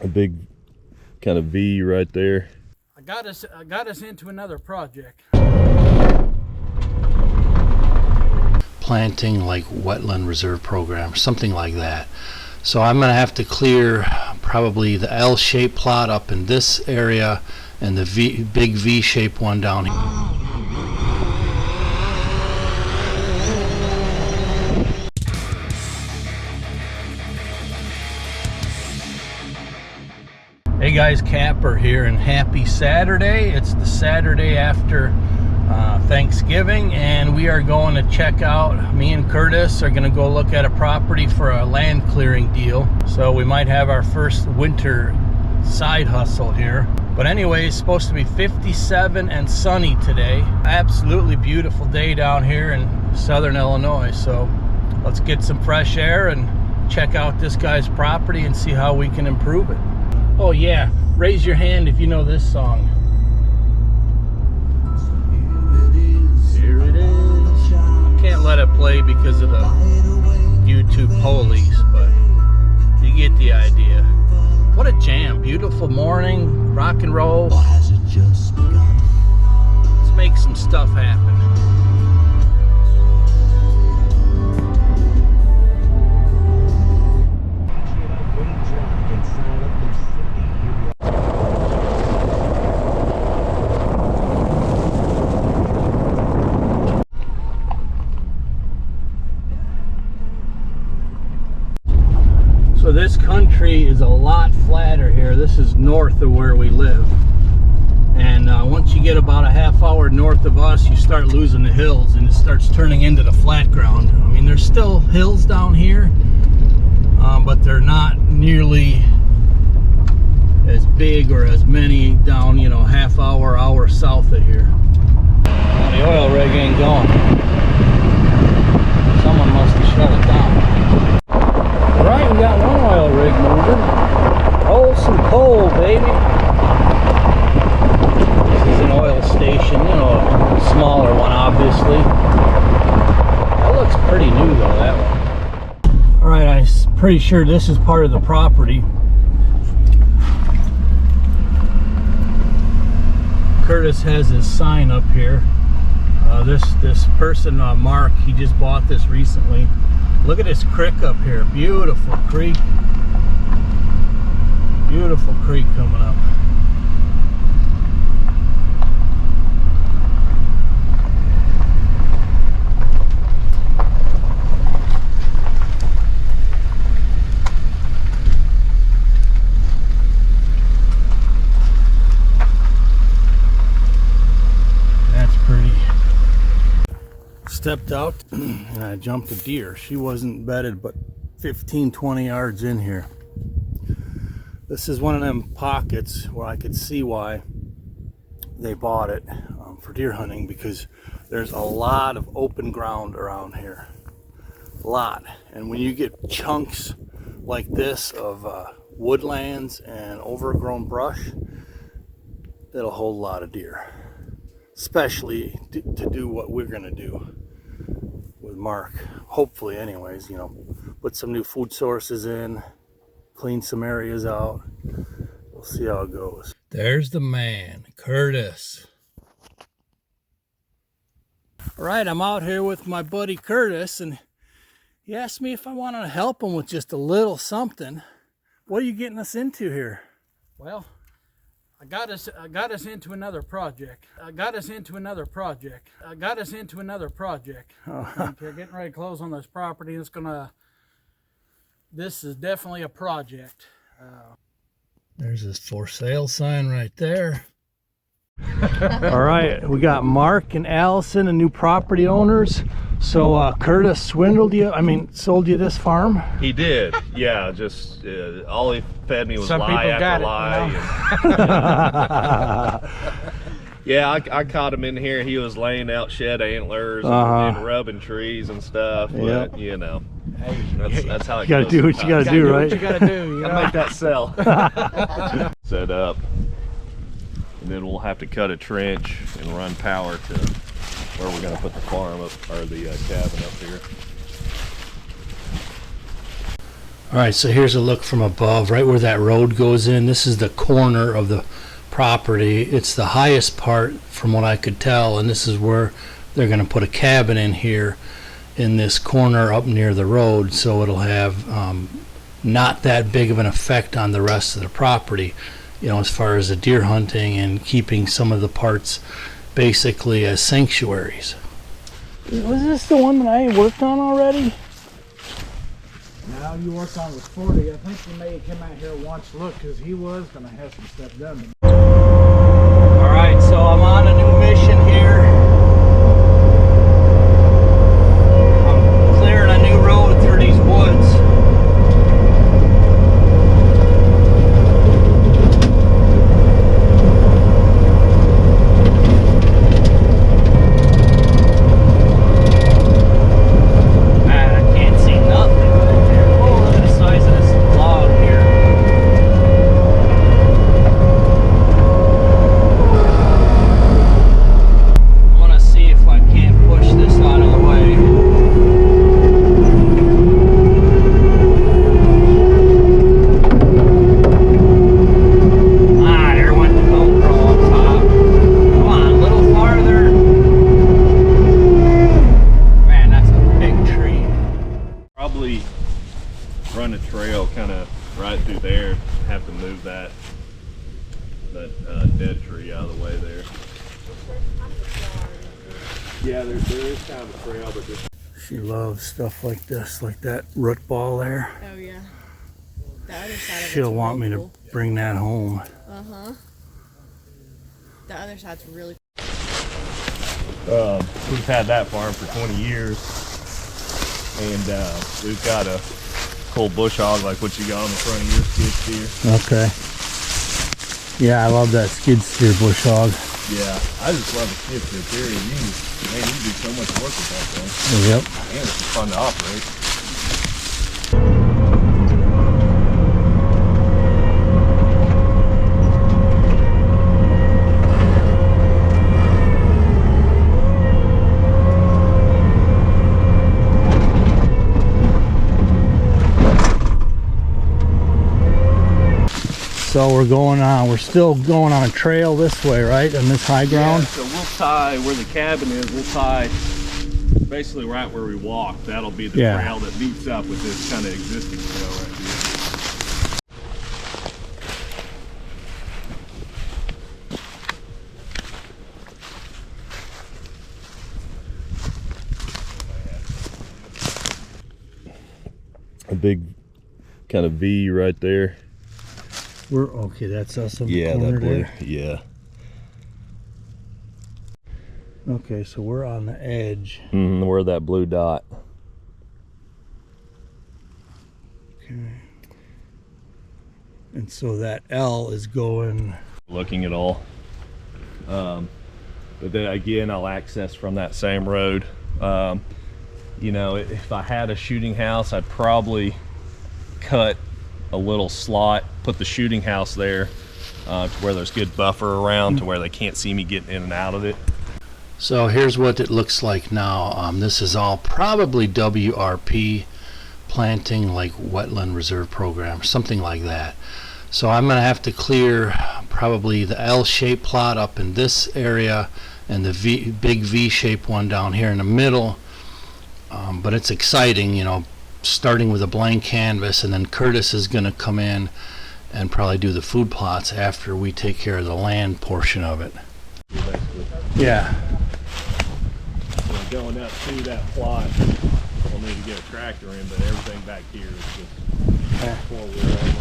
a big kind of V right there. I got us into another project. Planting like wetland reserve program, something like that. So I'm going to have to clear probably the L-shaped plot up in this area and the big V-shaped one down here. Hey guys, Kapper here, and happy Saturday. It's the Saturday after Thanksgiving, and we are going to check out, me and Curtis are going to go look at a property for a land clearing deal. So we might have our first winter side hustle here. But anyway, it's supposed to be 57 and sunny today. Absolutely beautiful day down here in southern Illinois. So let's get some fresh air and check out this guy's property and see how we can improve it. Oh yeah, raise your hand if you know this song. Here it is. I can't let it play because of the YouTube police, but you get the idea. What a jam. Beautiful morning, rock and roll. Let's make some stuff happen. So this country is a lot flatter here. This is north of where we live. And once you get about a half hour north of us, you start losing the hills and it starts turning into the flat ground. I mean, there's still hills down here, but they're not nearly as big or as many down, you know, half hour, hour south of here. Well, the oil rig ain't going. Someone must have shut it down. Right, we got one oil rig moving. Roll some coal, baby. This is an oil station, you know, a smaller one, obviously. That looks pretty new, though, that one. All right, I'm pretty sure this is part of the property. Curtis has his sign up here. This person, Mark, he just bought this recently. Look at this creek up here. Beautiful creek. Beautiful creek coming up. That's pretty. Stepped out and I jumped a deer. She wasn't bedded but 15-20 yards in here. This is one of them pockets where I could see why they bought it for deer hunting, because there's a lot of open ground around here. A lot. And when you get chunks like this of woodlands and overgrown brush, it'll hold a lot of deer. Especially to do what we're gonna do with Mark, hopefully anyways, you know, put some new food sources in, clean some areas out. We'll see how it goes. There's the man, Curtis. All right, I'm out here with my buddy Curtis, and he asked me if I wanted to help him with just a little something. What are you getting us into here? Well, I got us into another project. Oh. We're getting ready to close on this property. This is definitely a project. There's this for sale sign right there. All right, we got Mark and Allison, and new property owners. So Curtis sold you this farm? He did, yeah. Just all he fed me was Some lie people got after it, lie. Yeah, I caught him in here. He was laying out shed antlers and rubbing trees and stuff. But you know, that's how it goes. You gotta do what you gotta do, right? What you gotta do. You Gotta make that sell. Set up, and then we'll have to cut a trench and run power to where we're gonna put the farm up, or the cabin up here. All right, so here's a look from above, right where that road goes in. This is the corner of the property. It's the highest part from what I could tell, and this is where they're going to put a cabin in here in this corner up near the road, so it'll have not that big of an effect on the rest of the property, you know, as far as the deer hunting and keeping some of the parts basically as sanctuaries. Was this the one that I worked on already? Now you worked on the 40. I think you may have come out here once look, because he was going to have some stuff done. All right, so I'm on a new mission here. I'm clearing a new road through these woods. Run a trail kind of right through there. Have to move that dead tree out of the way there. Yeah, there is kind of a trail, but just... She loves stuff like this, like that root ball there. Oh yeah. The other side of She'll want me to bring that home. Uh-huh. The other side's really we've had that farm for 20 years, and we've got a cool bush hog like what you got on the front of your skid steer. Okay. Yeah, I love that skid steer bush hog. Yeah, I just love the skid steer period. Man, you do so much work with that thing. Yep. And it's just fun to operate. So we're still going on a trail this way, right? On this high ground? Yeah, so we'll tie where the cabin is, we'll tie basically right where we walk. That'll be the trail that meets up with this kind of existing trail right here. A big kind of V right there. We're okay, that's us on the corner there. Yeah. Okay, so we're on the edge. We're that blue dot. Okay. And so that L is going... Looking at all. But then again, I'll access from that same road. You know, if I had a shooting house, I'd probably cut a little slot, put the shooting house there to where there's good buffer around to where they can't see me getting in and out of it. So here's what it looks like now. This is all probably WRP planting, like wetland reserve program, something like that. So I'm gonna have to clear probably the L-shaped plot up in this area and the big V-shaped one down here in the middle. But it's exciting, you know, starting with a blank canvas, and then Curtis is going to come in and probably do the food plots after we take care of the land portion of it. Yeah. So going up to that plot, we'll need to get a tractor in, but everything back here is just four-wheel only.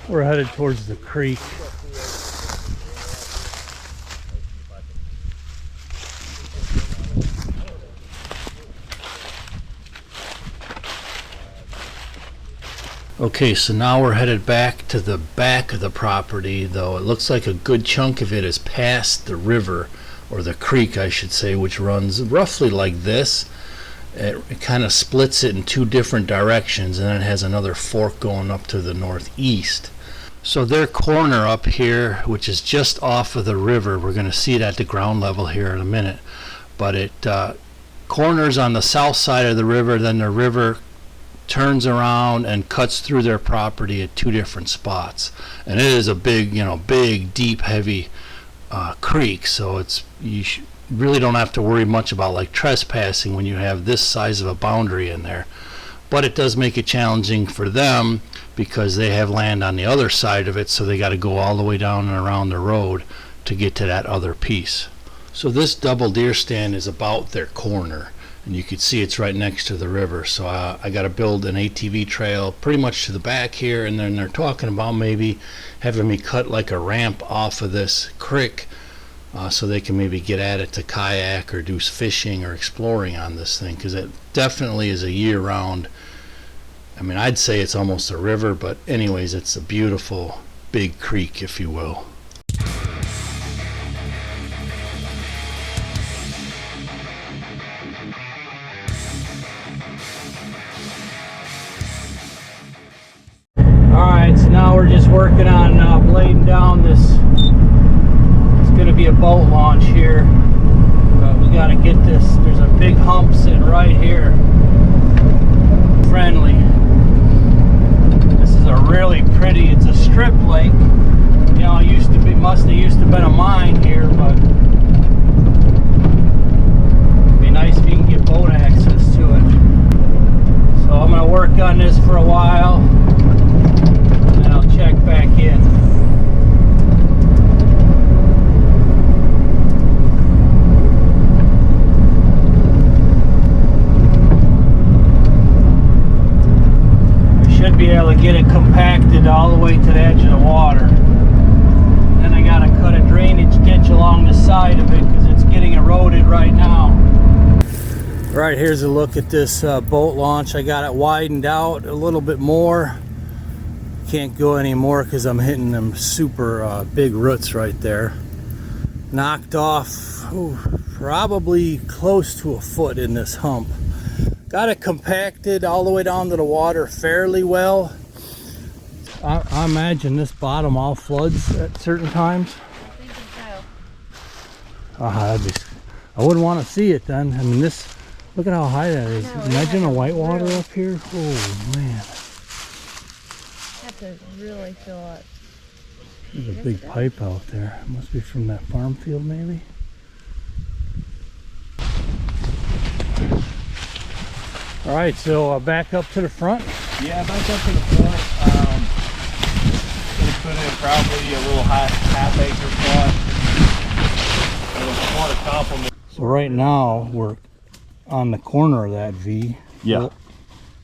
We're headed towards the creek. Okay, so now we're headed back to the back of the property, though it looks like a good chunk of it is past the river, or the creek I should say, which runs roughly like this. It kind of splits it in two different directions, and then it has another fork going up to the northeast. So their corner up here, which is just off of the river, we're going to see it at the ground level here in a minute, but it corners on the south side of the river, then the river turns around and cuts through their property at two different spots. And it is a big, big, deep, heavy creek, so you really don't have to worry much about like trespassing when you have this size of a boundary in there. But it does make it challenging for them because they have land on the other side of it, so they got to go all the way down and around the road to get to that other piece. So this double deer stand is about their corner, and you can see it's right next to the river. So I got to build an ATV trail pretty much to the back here, and then they're talking about maybe having me cut like a ramp off of this creek so they can maybe get at it to kayak or do fishing or exploring on this thing, because it definitely is a year-round. I mean, I'd say it's almost a river, but anyways, it's a beautiful big creek, if you will. Alright, so now we're just working on blading down this. It's going to be a boat launch here. But we got to get this. There's a big hump sitting right here. Friendly. This is a really pretty, it's a strip lake. You know, it used to be, must have used to been a mine here, but it'd be nice if you can get boat access to it. So I'm going to work on this for a while, and then I'll check back in. Be able to get it compacted all the way to the edge of the water. Then I got to cut a drainage ditch along the side of it because it's getting eroded right now. Right, here's a look at this boat launch. I got it widened out a little bit more. Can't go anymore because I'm hitting them super big roots right there. Knocked off probably close to a foot in this hump. Got it compacted all the way down to the water fairly well. I imagine this bottom all floods at certain times. I think so. I wouldn't want to see it then. I mean, this, look at how high that is. No, Imagine a whitewater up here. Oh man. Have to really fill up. There's a big pipe out there. It must be from that farm field maybe. All right, so back up to the front. Yeah, back up to the front. Gonna put in probably a little half acre plot. It'll want to complement. So right now we're on the corner of that V. Yeah.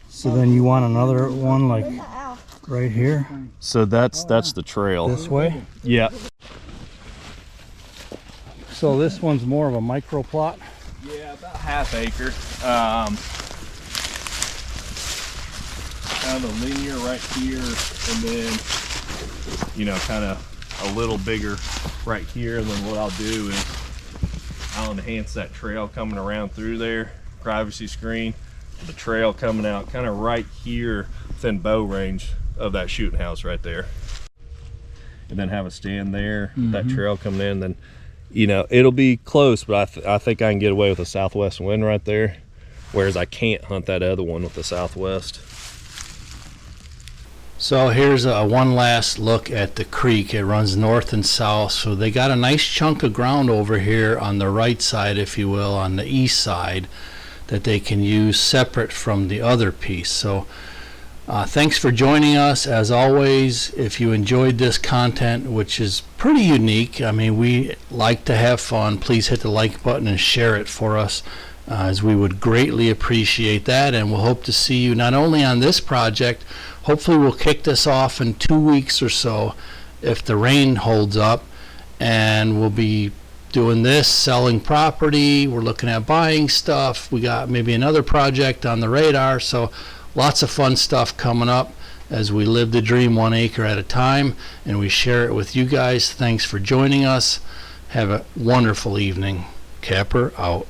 So then you want another one like right here? So that's the trail. This way? Yeah. So this one's more of a micro plot? Yeah, about half acre. Kind of linear right here, and then, you know, kind of a little bigger right here. And then what I'll do is I'll enhance that trail coming around through there, privacy screen, the trail coming out kind of right here within bow range of that shooting house right there. And then have a stand there, that trail coming in, then, you know, it'll be close, but I think I can get away with a southwest wind right there, whereas I can't hunt that other one with the southwest. So here's one last look at the creek. It runs north and south, so they got a nice chunk of ground over here on the right side, if you will, on the east side, that they can use separate from the other piece. So thanks for joining us. As always, if you enjoyed this content, which is pretty unique, I mean, we like to have fun, please hit the like button and share it for us, as we would greatly appreciate that. And we'll hope to see you not only on this project, hopefully we'll kick this off in 2 weeks or so if the rain holds up, and we'll be doing this, selling property, we're looking at buying stuff, we got maybe another project on the radar, so lots of fun stuff coming up. as we live the dream 1 acre at a time, and we share it with you guys. Thanks for joining us. Have a wonderful evening. Kapper out.